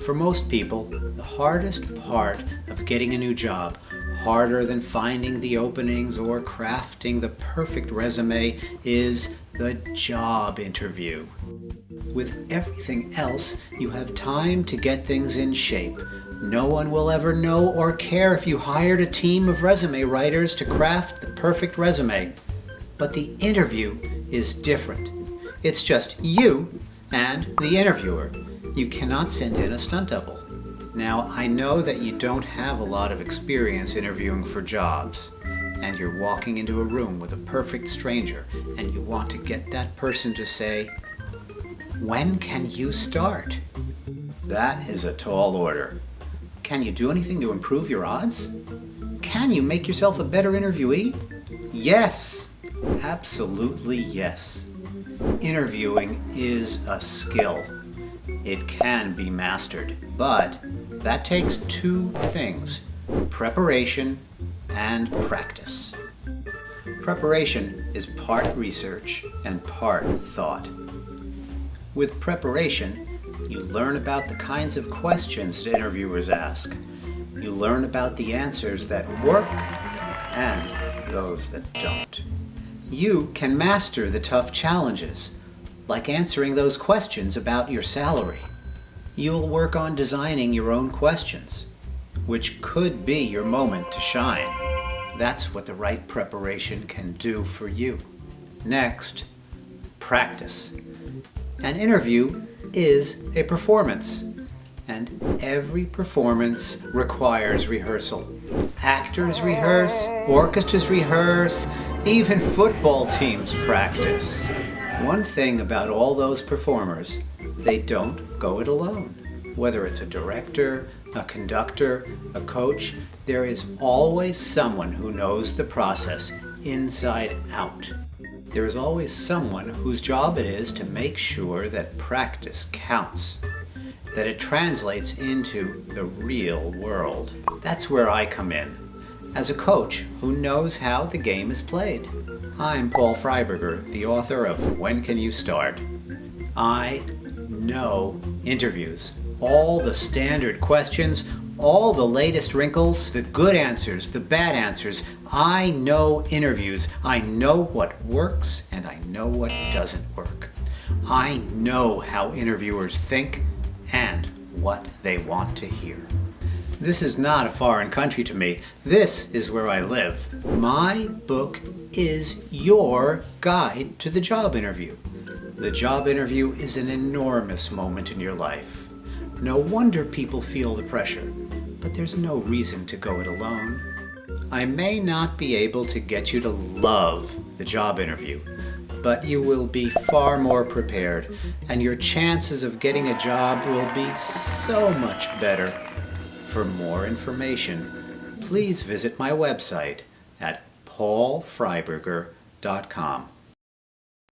For most people, the hardest part of getting a new job, harder than finding the openings or crafting the perfect resume, is the job interview. With everything else, you have time to get things in shape. No one will ever know or care if you hired a team of resume writers to craft the perfect resume. But the interview is different. It's just you and the interviewer. You cannot send in a stunt double. Now, I know that you don't have a lot of experience interviewing for jobs, and you're walking into a room with a perfect stranger, and you want to get that person to say, "When can you start?" That is a tall order. Can you do anything to improve your odds? Can you make yourself a better interviewee? Yes, absolutely yes. Interviewing is a skill. It can be mastered, but that takes two things: preparation and practice. Preparation is part research and part thought. With preparation, you learn about the kinds of questions that interviewers ask. You learn about the answers that work and those that don't. You can master the tough challenges, like answering those questions about your salary. You'll work on designing your own questions, which could be your moment to shine. That's what the right preparation can do for you. Next, practice. An interview is a performance, and every performance requires rehearsal. Actors rehearse, orchestras rehearse, even football teams practice. One thing about all those performers, they don't go it alone. Whether it's a director, a conductor, a coach, there is always someone who knows the process inside out. There is always someone whose job it is to make sure that practice counts, that it translates into the real world. That's where I come in, as a coach who knows how the game is played. I'm Paul Freiberger, the author of When Can You Start? I know interviews, all the standard questions, all the latest wrinkles, the good answers, the bad answers. I know interviews. I know what works and I know what doesn't work. I know how interviewers think and what they want to hear. This is not a foreign country to me. This is where I live. My book is your guide to the job interview. The job interview is an enormous moment in your life. No wonder people feel the pressure, but there's no reason to go it alone. I may not be able to get you to love the job interview, but you will be far more prepared, and your chances of getting a job will be so much better. For more information, please visit my website at paulfreiberger.com.